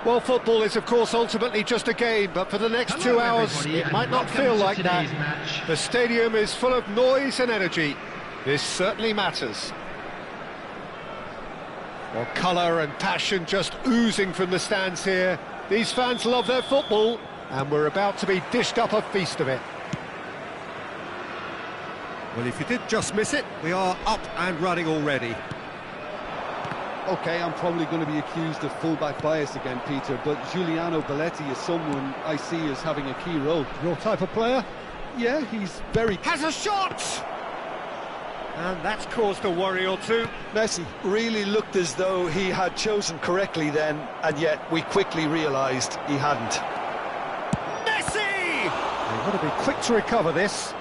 Well, football is, of course, ultimately just a game, but for the next 2 hours, it might not feel like that. The stadium is full of noise and energy. This certainly matters. Well, colour and passion just oozing from the stands here. These fans love their football, and we're about to be dished up a feast of it. Well, if you did just miss it, we are up and running already. OK, I'm probably going to be accused of fullback bias again, Peter, but Giuliano Belletti is someone I see as having a key role. Your type of player? Yeah, he's very... Has a shot! And that's caused a worry or two. Messi really looked as though he had chosen correctly then, and yet we quickly realised he hadn't. Messi! They've got to be quick to recover this.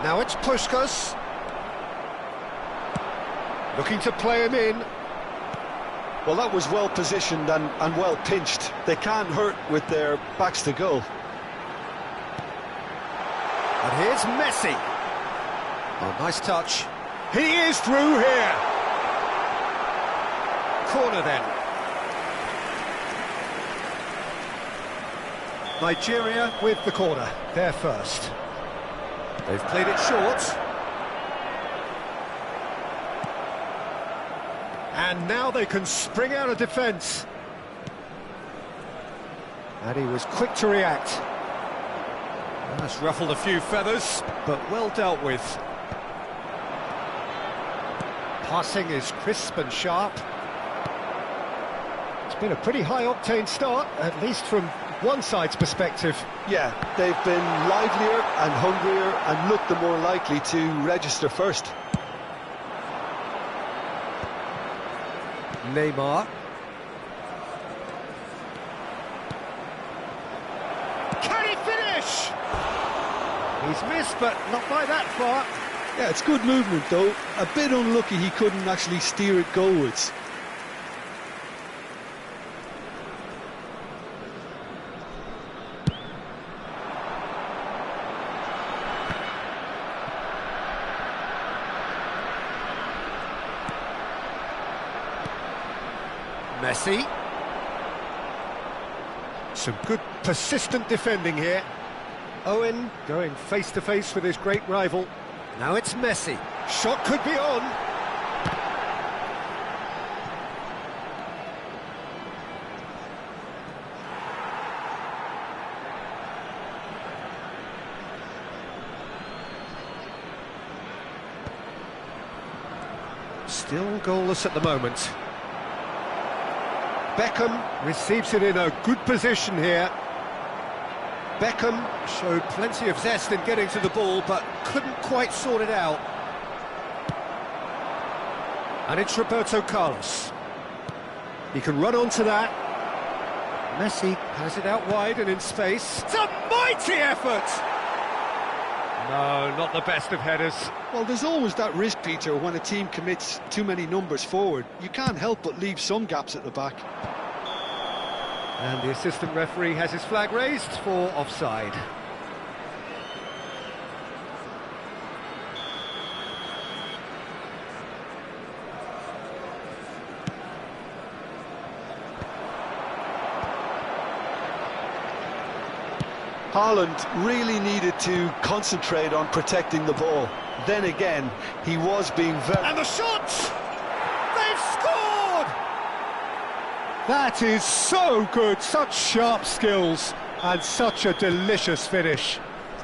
Now it's Puskás. Looking to play him in. Well, that was well positioned and well pinched. They can't hurt with their backs to goal. And here's Messi. Oh, nice touch. He is through here. Corner then. Nigeria with the corner. They're first. They've played it short. And now they can spring out of defence. And he was quick to react. That's ruffled a few feathers, but well dealt with. Passing is crisp and sharp. It's been a pretty high-octane start, at least from one side's perspective. Yeah, they've been livelier and hungrier and looked the more likely to register first. Neymar. Can he finish? He's missed, but not by that far. Yeah, it's good movement, though. A bit unlucky he couldn't actually steer it goalwards. Messi. Some good persistent defending here. Owen going face to face with his great rival. Now it's Messi. Shot could be on. Still goalless at the moment. Beckham receives it in a good position here. Beckham showed plenty of zest in getting to the ball, but couldn't quite sort it out. And it's Roberto Carlos. He can run onto that. Messi has it out wide and in space. It's a mighty effort! No, not the best of headers. Well, there's always that risk, Peter, when a team commits too many numbers forward. You can't help but leave some gaps at the back. And the assistant referee has his flag raised for offside. Haaland really needed to concentrate on protecting the ball. Then again, he was being very... And the shot! They've scored! That is so good, such sharp skills, and such a delicious finish.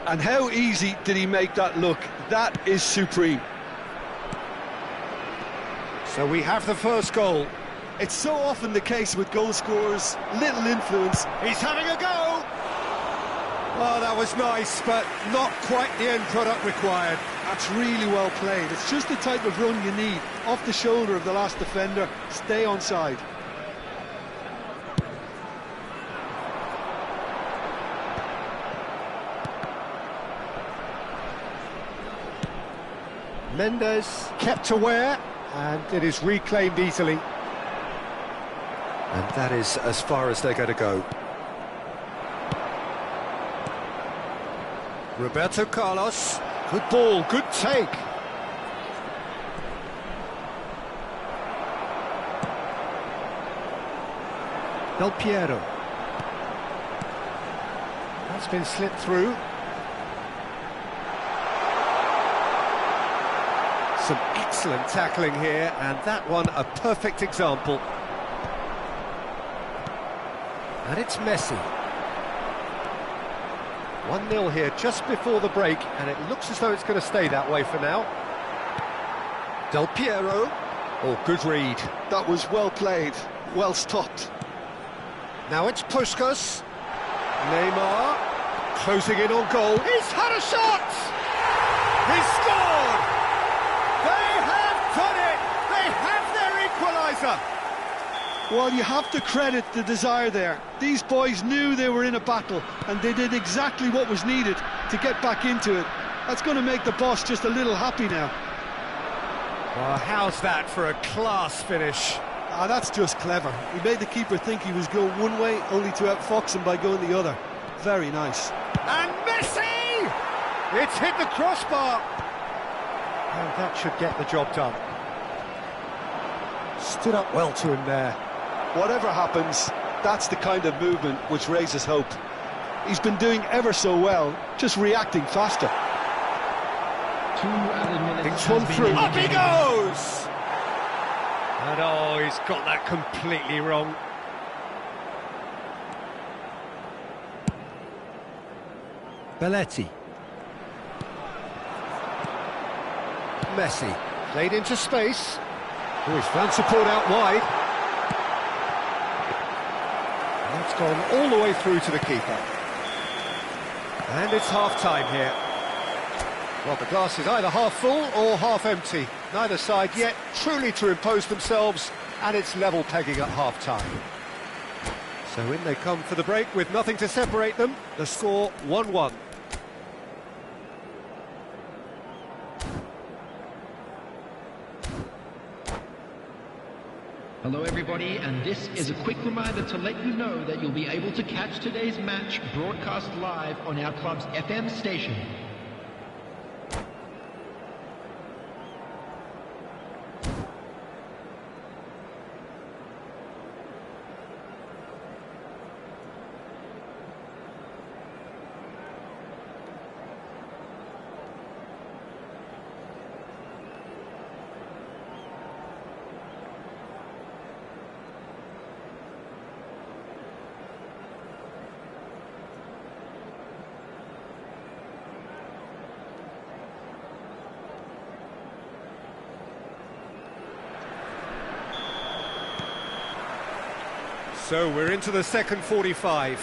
And how easy did he make that look? That is supreme. So we have the first goal. It's so often the case with goal scorers, little influence. He's having a go! Oh, that was nice, but not quite the end product required. That's really well played. It's just the type of run you need. Off the shoulder of the last defender, stay onside. Mendes kept aware, and it is reclaimed easily. And that is as far as they're going to go. Roberto Carlos, good ball, good take. Del Piero. That's been slipped through. Some excellent tackling here, and that one a perfect example. And it's Messi. 1-0 here just before the break, and it looks as though it's going to stay that way for now. Del Piero. Oh, good read. That was well played, well stopped. Now it's Puskas. Neymar closing in on goal. He's had a shot! He's scored! They have done it! They have their equaliser! Well, you have to credit the desire there. These boys knew they were in a battle, and they did exactly what was needed to get back into it. That's going to make the boss just a little happy now. Well, how's that for a class finish? Ah, that's just clever. He made the keeper think he was going one way, only to outfox him by going the other. Very nice. And Messi! It's hit the crossbar! And that should get the job done. Stood up well to him there. Whatever happens, that's the kind of movement which raises hope. He's been doing ever so well, just reacting faster. 2 added minutes. It's one through. Up he goes! And oh, he's got that completely wrong. Belletti. Messi. Played into space. Oh, he's found support out wide. And that's gone all the way through to the keeper. And it's half-time here. Well, the glass is either half full or half empty. Neither side yet truly to impose themselves, and it's level pegging at half-time. So in they come for the break with nothing to separate them. The score 1-1. Hello everybody, and this is a quick reminder to let you know that you'll be able to catch today's match broadcast live on our club's FM station. So we're into the second 45.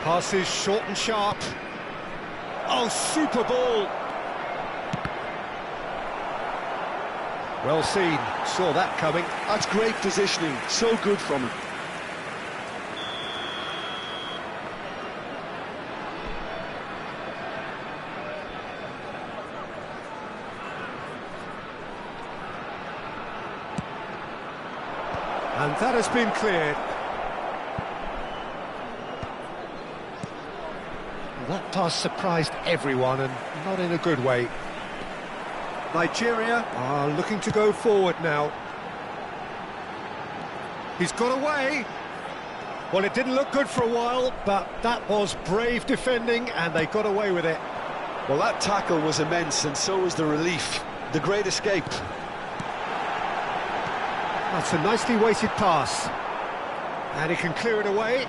Passes short and sharp. Oh, super ball. Well seen, saw that coming. That's great positioning, so good from him. And that has been cleared. That pass surprised everyone, and not in a good way. Nigeria are looking to go forward now. He's got away. Well, it didn't look good for a while, but that was brave defending, and they got away with it. Well, that tackle was immense, and so was the relief. The great escape. That's a nicely weighted pass. And he can clear it away.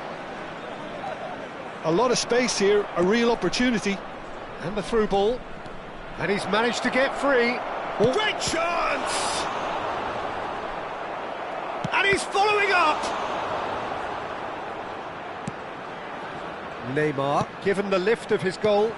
A lot of space here, a real opportunity. And the through ball. And he's managed to get free. Oh. Great chance! And he's following up! Neymar, given the lift of his goal.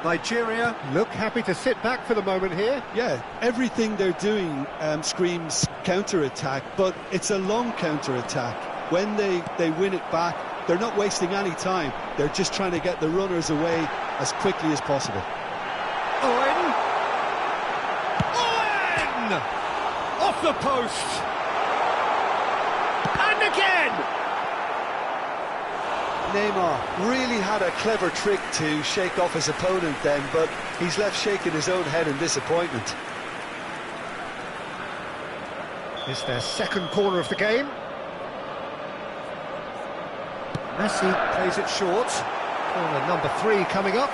Nigeria look happy to sit back for the moment here. Yeah, everything they're doing screams counter-attack, but it's a long counter-attack. When they win it back, they're not wasting any time. They're just trying to get the runners away as quickly as possible. Owen, Off the post! And again! Neymar really had a clever trick to shake off his opponent then, but he's left shaking his own head in disappointment. It's their second corner of the game. Messi plays it short. Corner number 3 coming up.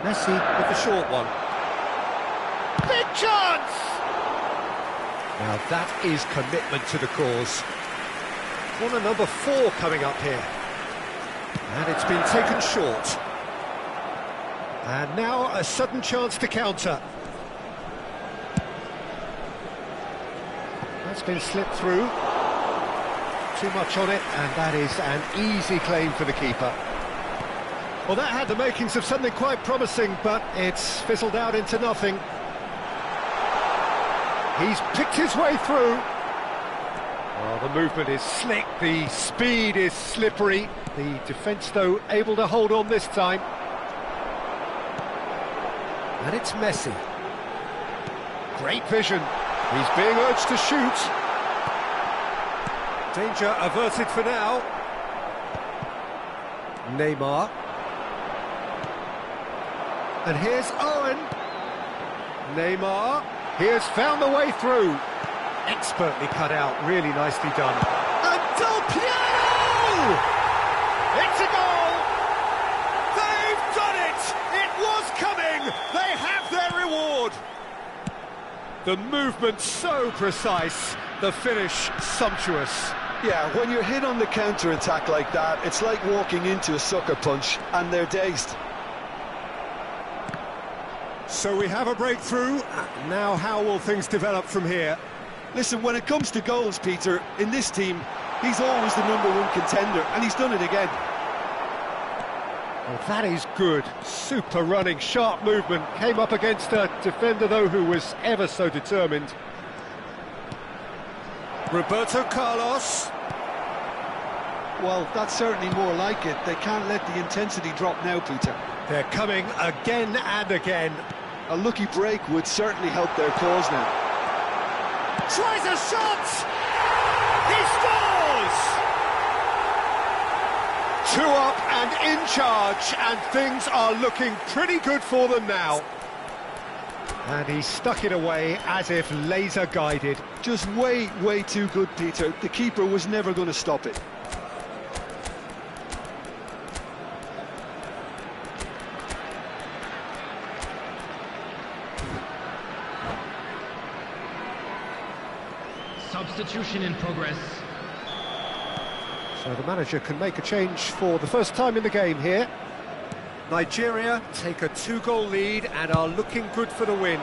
Messi with the short one. Big chance! Now that is commitment to the cause. Corner number 4 coming up here. And it's been taken short. And now a sudden chance to counter. That's been slipped through. Too much on it, and that is an easy claim for the keeper. Well, that had the makings of something quite promising, but it's fizzled out into nothing. He's picked his way through. Oh, the movement is slick, the speed is slippery. The defence, though, able to hold on this time. And it's Messi. Great vision. He's being urged to shoot. Danger averted for now. Neymar. And here's Owen. Neymar. He has found the way through. Expertly cut out, really nicely done. And Del Piero! It's a goal! They've done it! It was coming! They have their reward! The movement so precise, the finish sumptuous. Yeah, when you're hit on the counter-attack like that, it's like walking into a sucker punch, and they're dazed. So we have a breakthrough. Now how will things develop from here? Listen, when it comes to goals, Peter, in this team, he's always the #1 contender, and he's done it again. Well, that is good. Super running, sharp movement. Came up against a defender, though, who was ever so determined. Roberto Carlos. Well, that's certainly more like it. They can't let the intensity drop now, Peter. They're coming again and again. A lucky break would certainly help their cause now. Tries a shot! He scores! 2 up and in charge, and things are looking pretty good for them now. And he stuck it away as if laser guided. Just way too good, Peter. The keeper was never going to stop it. Substitution in progress. So the manager can make a change for the first time in the game here. Nigeria take a 2-goal lead and are looking good for the win.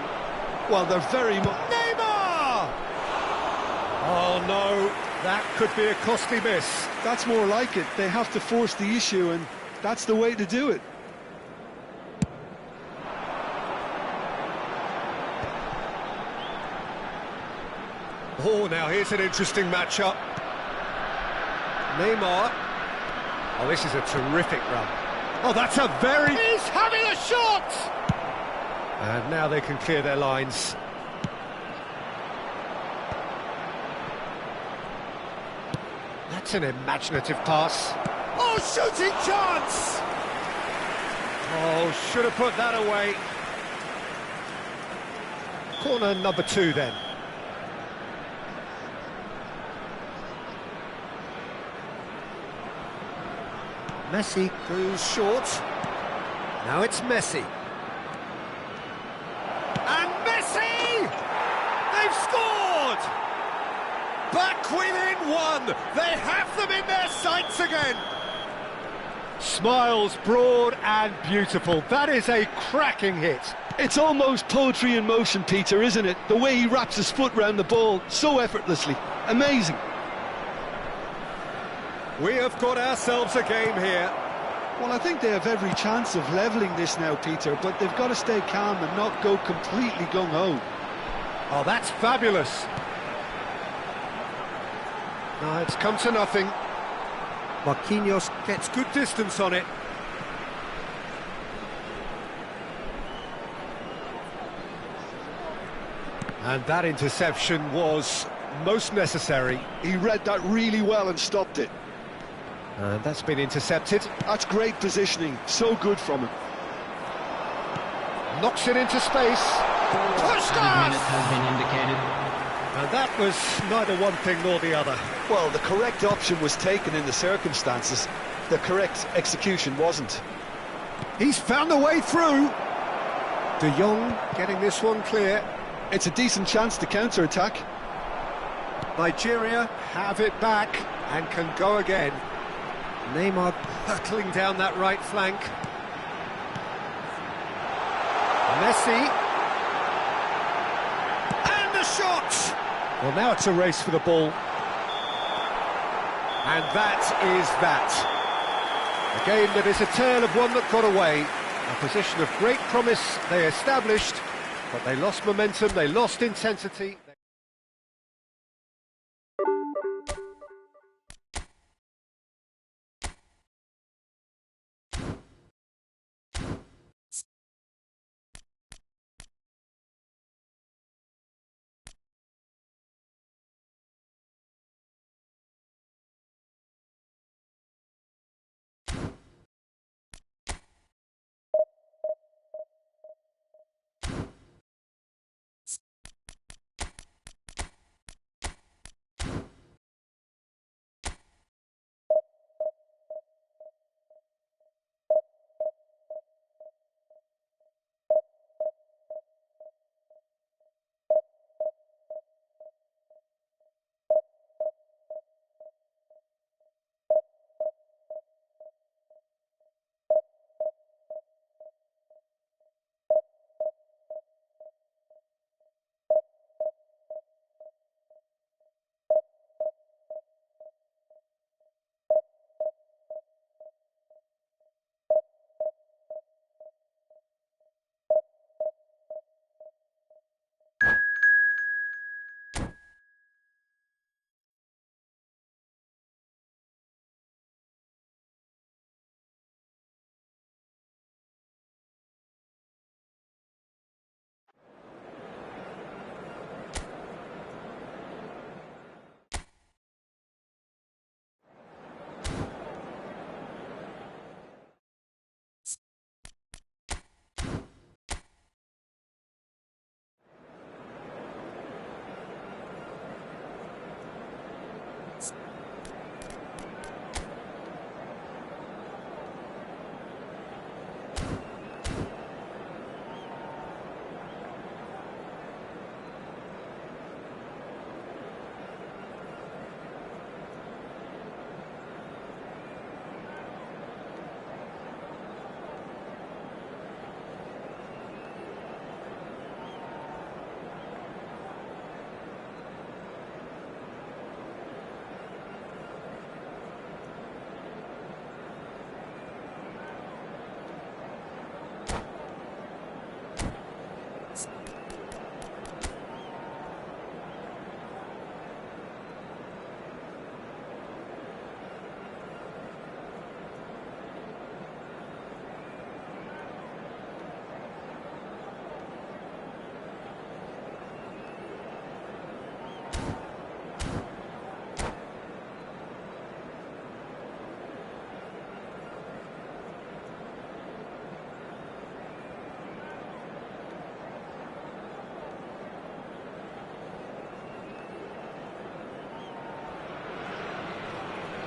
Well, they're very much... Neymar! Oh no, that could be a costly miss. That's more like it. They have to force the issue, and that's the way to do it. Oh, now here's an interesting matchup. Neymar. Oh, this is a terrific run. Oh, that's a very... He's having a shot! And now they can clear their lines. That's an imaginative pass. Oh, shooting chance! Oh, should have put that away. Corner number 2 then. Messi goes short. Now it's Messi. And Messi! They've scored! Back within 1. They have them in their sights again. Smiles broad and beautiful. That is a cracking hit. It's almost poetry in motion, Peter, isn't it? The way he wraps his foot round the ball so effortlessly. Amazing. We have got ourselves a game here. Well, I think they have every chance of levelling this now, Peter, but they've got to stay calm and not go completely gung-ho. Oh, that's fabulous. No, it's come to nothing. Marquinhos Gets good distance on it. And that interception was most necessary. He read that really well and stopped it. And that's been intercepted. That's great positioning, so good from him. Knocks it into space. Pushed Minutes off! has been indicated. And that was neither one thing nor the other. Well, the correct option was taken in the circumstances. The correct execution wasn't. He's found a way through. De Jong getting this one clear. It's a decent chance to counter-attack. Nigeria have it back and can go again. Neymar hurtling down that right flank. Messi. And the shot! Well, now it's a race for the ball. And that is that. A game that is a tale of one that got away. A position of great promise they established, but they lost momentum, they lost intensity.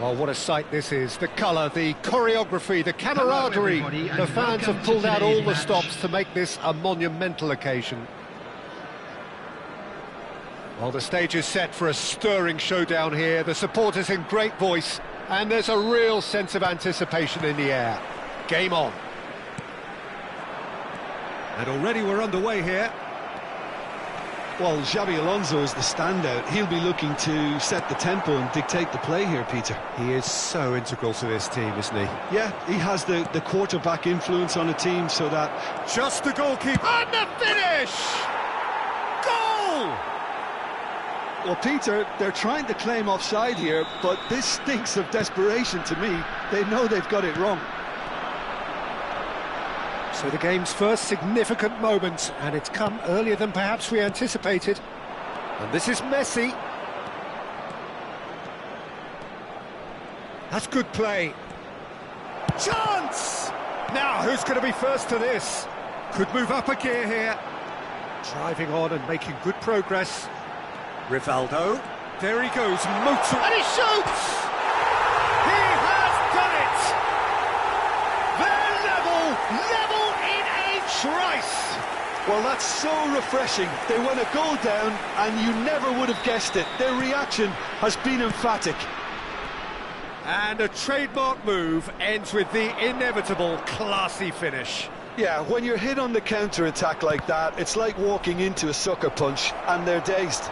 Well, what a sight this is. The colour, the choreography, the camaraderie. The fans have pulled out all the stops to make this a monumental occasion. Well, the stage is set for a stirring showdown here. The supporters in great voice, and there's a real sense of anticipation in the air. Game on. And already we're underway here. Well, Xabi Alonso is the standout. He'll be looking to set the tempo and dictate the play here, Peter. He is so integral to this team, isn't he? Yeah, he has the quarterback influence on a team so that... Just the goalkeeper. And the finish! Goal! Well, Peter, they're trying to claim offside here, but this stinks of desperation to me. They know they've got it wrong. So the game's first significant moment, and it's come earlier than perhaps we anticipated. And this is Messi. That's good play. Chance! Now, who's going to be first to this? Could move up a gear here. Driving on and making good progress. Rivaldo. There he goes, motor, and he shoots! He has done it! They're level in a trice! Well, that's so refreshing. They went a goal down, and you never would have guessed it. Their reaction has been emphatic. And a trademark move ends with the inevitable classy finish. Yeah, when you're hit on the counter-attack like that, it's like walking into a sucker punch, and they're dazed.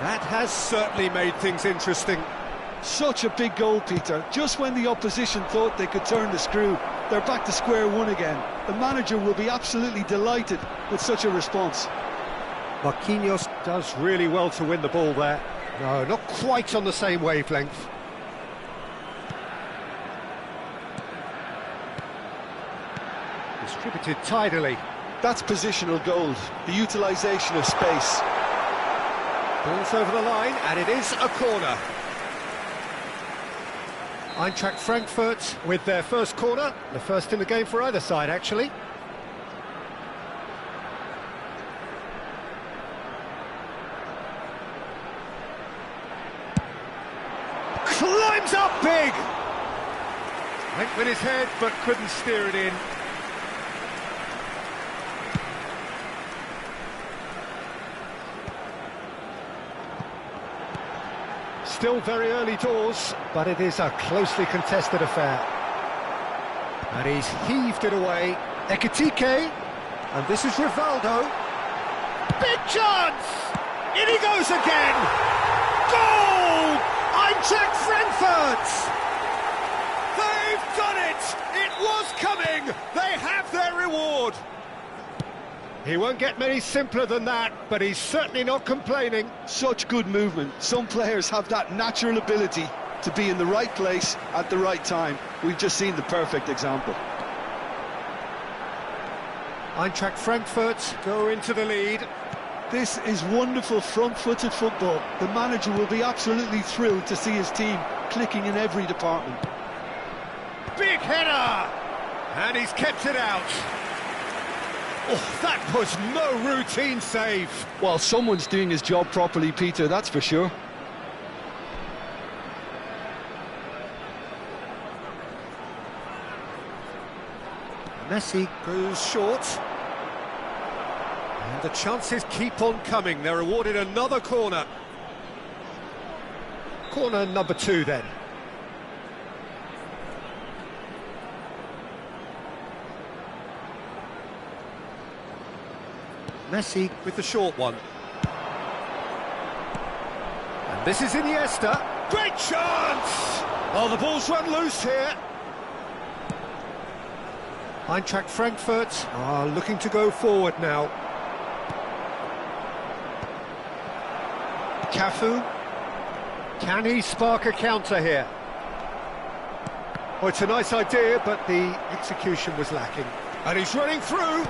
That has certainly made things interesting. Such a big goal, Peter. Just when the opposition thought they could turn the screw, they're back to square one again. The manager will be absolutely delighted with such a response. Marquinhos does really well to win the ball there. No, not quite on the same wavelength. Distributed tidily. That's positional gold, the utilisation of space. Ball's over the line, and it is a corner. Eintracht Frankfurt with their first corner, the first in the game for either side, actually. Climbs up big! Went with his head, but couldn't steer it in. Still very early doors, but it is a closely contested affair. And he's heaved it away. Ekitike, and this is Rivaldo. Big chance! In he goes again! Goal! Eintracht Frankfurt! They've done it! It was coming! They have their reward! He won't get many simpler than that, but he's certainly not complaining. Such good movement. Some players have that natural ability to be in the right place at the right time. We've just seen the perfect example. Eintracht Frankfurt go into the lead. This is wonderful front-footed football. The manager will be absolutely thrilled to see his team clicking in every department. Big header! And he's kept it out. Oh, that was no routine save. Well, someone's doing his job properly, Peter, that's for sure. Messi goes short. And the chances keep on coming. They're awarded another corner. Corner number 2 then. Messi with the short one. And this is Iniesta. Great chance! Oh, the ball's run loose here. Eintracht Frankfurt are looking to go forward now. Cafu. Can he spark a counter here? Oh, it's a nice idea, but the execution was lacking. And he's running through.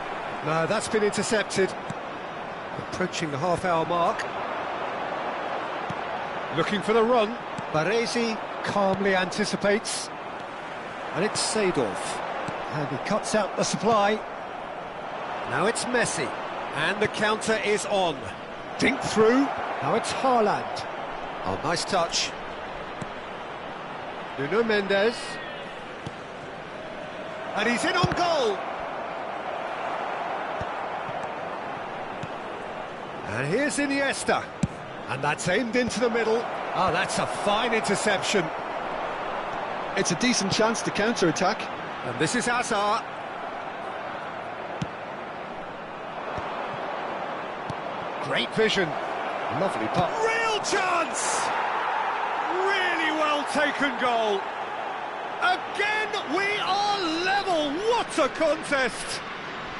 No, that's been intercepted. Approaching the half-hour mark. Looking for the run. Baresi calmly anticipates. And it's Seedorf. And he cuts out the supply. Now it's Messi. And the counter is on. Dink through. Now it's Haaland. Oh, nice touch. Nuno Mendes. And he's in on goal. And here's Iniesta. And that's aimed into the middle. Oh, that's a fine interception. It's a decent chance to counter-attack. And this is Hazard. Great vision. Lovely putt. Real chance! Really well taken goal. Again, we are level. What a contest!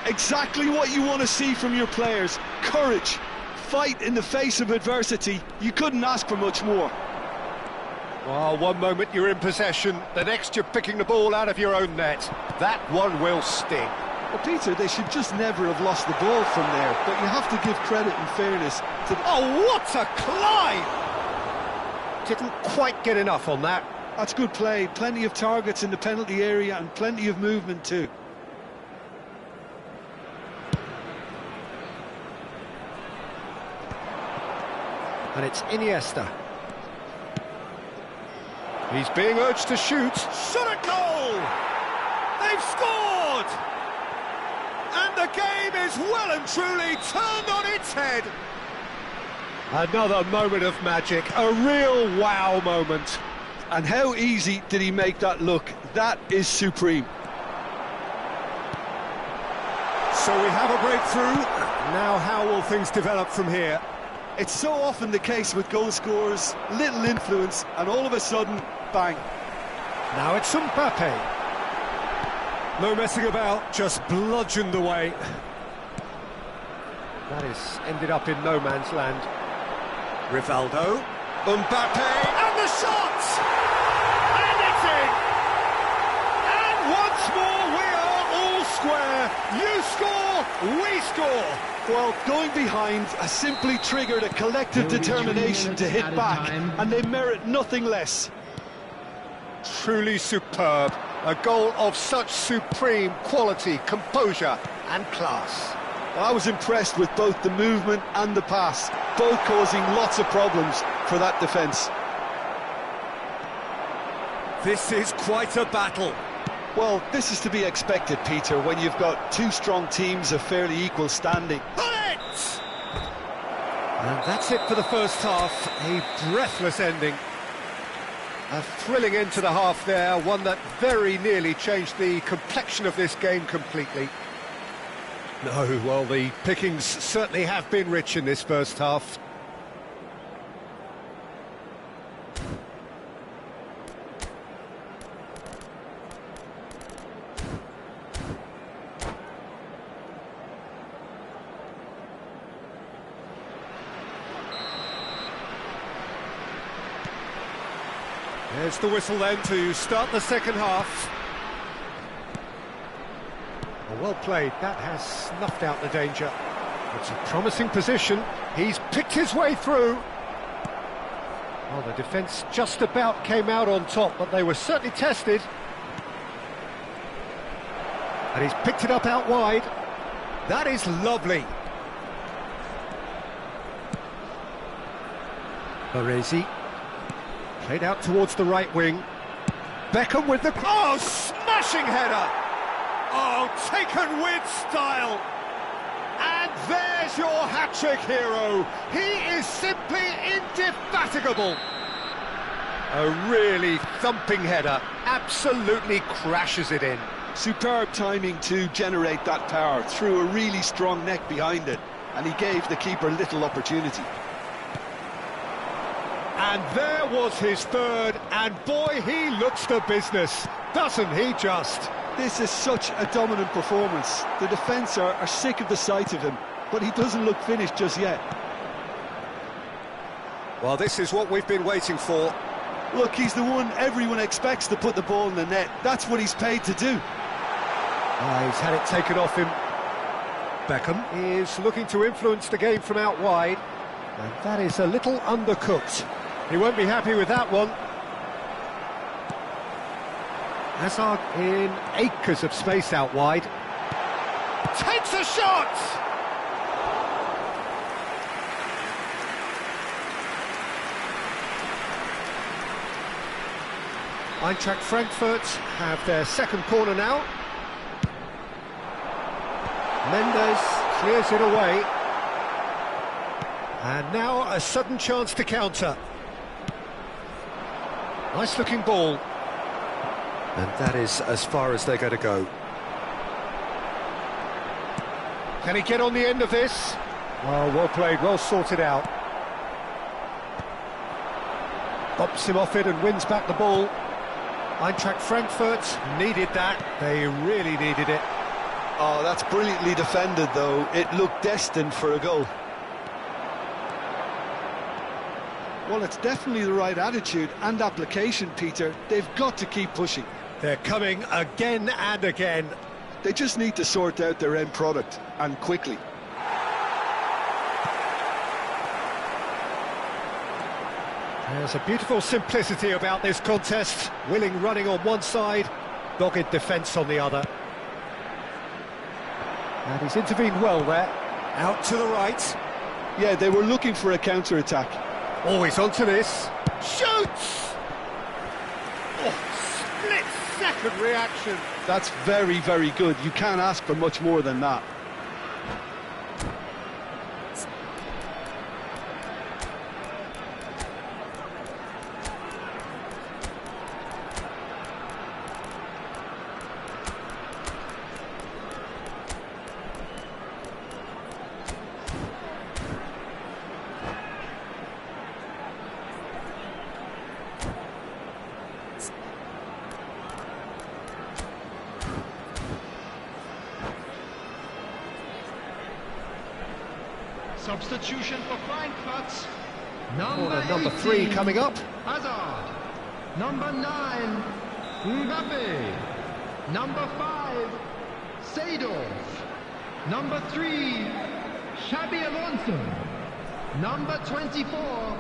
Exactly what you want to see from your players. Courage, fight in the face of adversity. You couldn't ask for much more. Well, one moment you're in possession, the next you're picking the ball out of your own net. That one will sting. Well, Peter, they should just never have lost the ball from there, but you have to give credit and fairness to... Oh, what a climb! Didn't quite get enough on that. That's good play. Plenty of targets in the penalty area and plenty of movement too. And it's Iniesta. He's being urged to shoot. Shot at goal! They've scored! And the game is well and truly turned on its head. Another moment of magic, a real wow moment. And how easy did he make that look? That is supreme. So we have a breakthrough. Now how will things develop from here? It's so often the case with goal scorers, little influence, and all of a sudden, bang. Now it's Mbappe. No messing about, just bludgeoned away. That is ended up in no man's land. Rivaldo, Mbappe, and the shot! And it's in! And once more we are all square. You score, we score. Well, going behind has simply triggered a collective determination to hit back, and they merit nothing less. Truly superb. A goal of such supreme quality, composure and class. Well, I was impressed with both the movement and the pass, both causing lots of problems for that defence. This is quite a battle. Well, this is to be expected, Peter, when you've got two strong teams of fairly equal standing. Hit! And that's it for the first half. A breathless ending. A thrilling end to the half there, one that very nearly changed the complexion of this game completely. No, well, the pickings certainly have been rich in this first half. There's the whistle then to start the second half. Well played, that has snuffed out the danger. It's a promising position, he's picked his way through. Well, the defence just about came out on top, but they were certainly tested. And he's picked it up out wide. That is lovely. Baresi. Played out towards the right wing. Beckham with the... Oh, smashing header! Oh, taken with style! And there's your hat-trick hero. He is simply indefatigable. A really thumping header. Absolutely crashes it in. Superb timing to generate that power through a really strong neck behind it. And he gave the keeper little opportunity. And there was his third, and boy, he looks the business, doesn't he just? This is such a dominant performance. The defence are sick of the sight of him, but he doesn't look finished just yet. Well, this is what we've been waiting for. Look, he's the one everyone expects to put the ball in the net. That's what he's paid to do. He's had it taken off him. Beckham is looking to influence the game from out wide, and that is a little undercooked. He won't be happy with that one. Hazard in acres of space out wide. Takes a shot! Eintracht Frankfurt have their second corner now. Mendes clears it away. And now a sudden chance to counter. Nice looking ball. And that is as far as they're going to go. Can he get on the end of this? Oh, well played, well sorted out. Bumps him off it and wins back the ball. Eintracht Frankfurt needed that. They really needed it. Oh, that's brilliantly defended, though. It looked destined for a goal. Well, it's definitely the right attitude and application, Peter. They've got to keep pushing. They're coming again and again. They just need to sort out their end product, and quickly. There's a beautiful simplicity about this contest. Willing running on one side, dogged defence on the other. And he's intervened well there. Out to the right. Yeah, they were looking for a counter-attack. Always onto this. Shoots! Oh, split-second reaction. That's very, very good. You can't ask for much more than that. Substitution for Frankfurt. Number 3 coming up. Hazard. Number 9, Mbappe. Number 5, Seedorf. Number 3, Xabi Alonso. Number 24,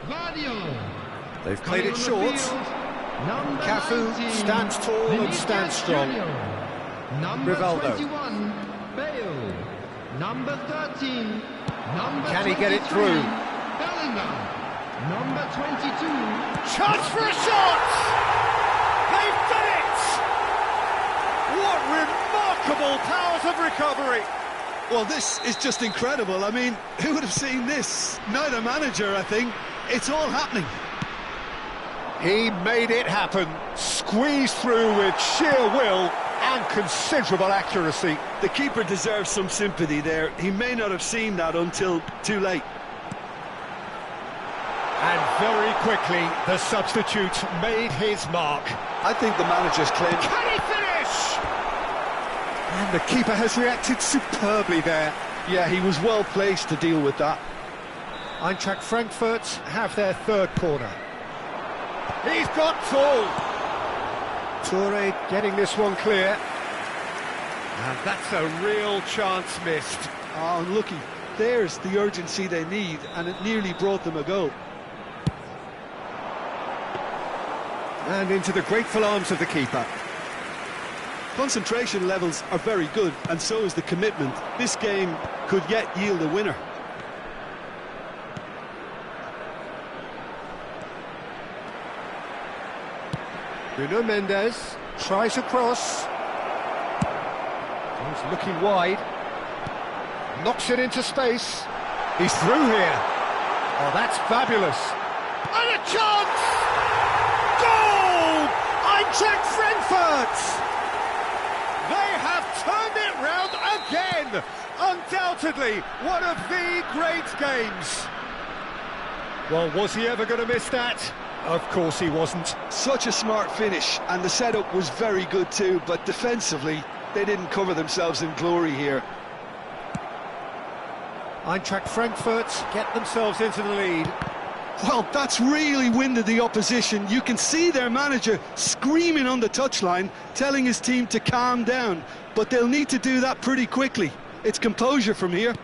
Guardiola. They've played it short. Number Cafu 19, stands tall and stands strong. Number Rivaldo. 21, Bale. Number 13, Can he get it through? Bellingham. Number 22. Chance for a shot! They've done it! What remarkable powers of recovery! Well, this is just incredible. I mean, who would have seen this? Neither manager, I think. It's all happening. He made it happen, squeezed through with sheer will and considerable accuracy. The keeper deserves some sympathy there. He may not have seen that until too late. And very quickly, the substitute made his mark. I think the manager's claim... Can he finish? And the keeper has reacted superbly there. Yeah, he was well placed to deal with that. Eintracht Frankfurt have their third corner. He's got tall. Toure getting this one clear. And that's a real chance missed. Oh, unlucky. There's the urgency they need, and it nearly brought them a goal. And into the grateful arms of the keeper. Concentration levels are very good, and so is the commitment. This game could yet yield a winner. Bruno Mendes tries a cross. He's looking wide. Knocks it into space. He's through here. Oh, that's fabulous. And a chance! Goal! Eintracht Frankfurt! They have turned it round again! Undoubtedly, one of the great games. Well, was he ever going to miss that? Of course he wasn't. Such a smart finish, and the setup was very good too, but defensively, they didn't cover themselves in glory here. Eintracht Frankfurt get themselves into the lead. Well, that's really winded the opposition. You can see their manager screaming on the touchline, telling his team to calm down, but they'll need to do that pretty quickly. It's composure from here.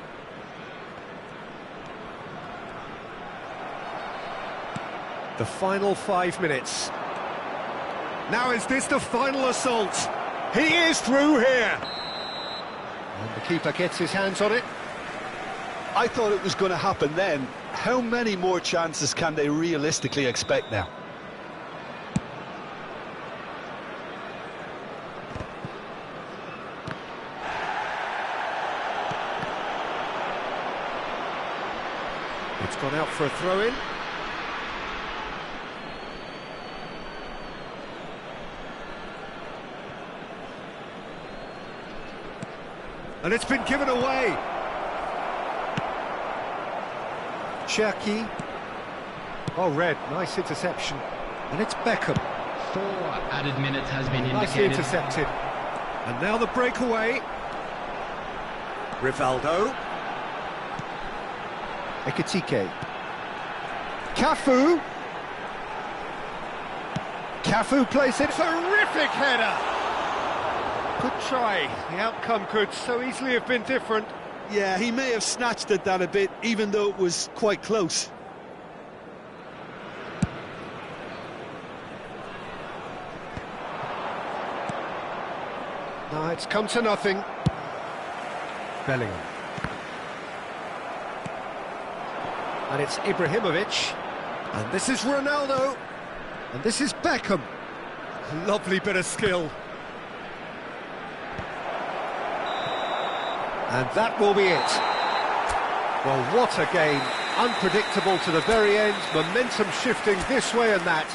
The final 5 minutes. Now is this the final assault? He is through here. And the keeper gets his hands on it. I thought it was going to happen then. How many more chances can they realistically expect now? It's gone out for a throw-in. And it's been given away. Cherki. Oh, red. Nice interception. And it's Beckham. 4 added minutes has been Nicely indicated. intercepted. And now the breakaway. Rivaldo. Ekitike. Cafu. Cafu plays it. Terrific header. Good try. The outcome could so easily have been different. Yeah, he may have snatched at that a bit, even though it was quite close. No, it's come to nothing. Bellingham. And it's Ibrahimovic. And this is Ronaldo. And this is Beckham. Lovely bit of skill. And that will be it. Well, what a game. Unpredictable to the very end. Momentum shifting this way and that.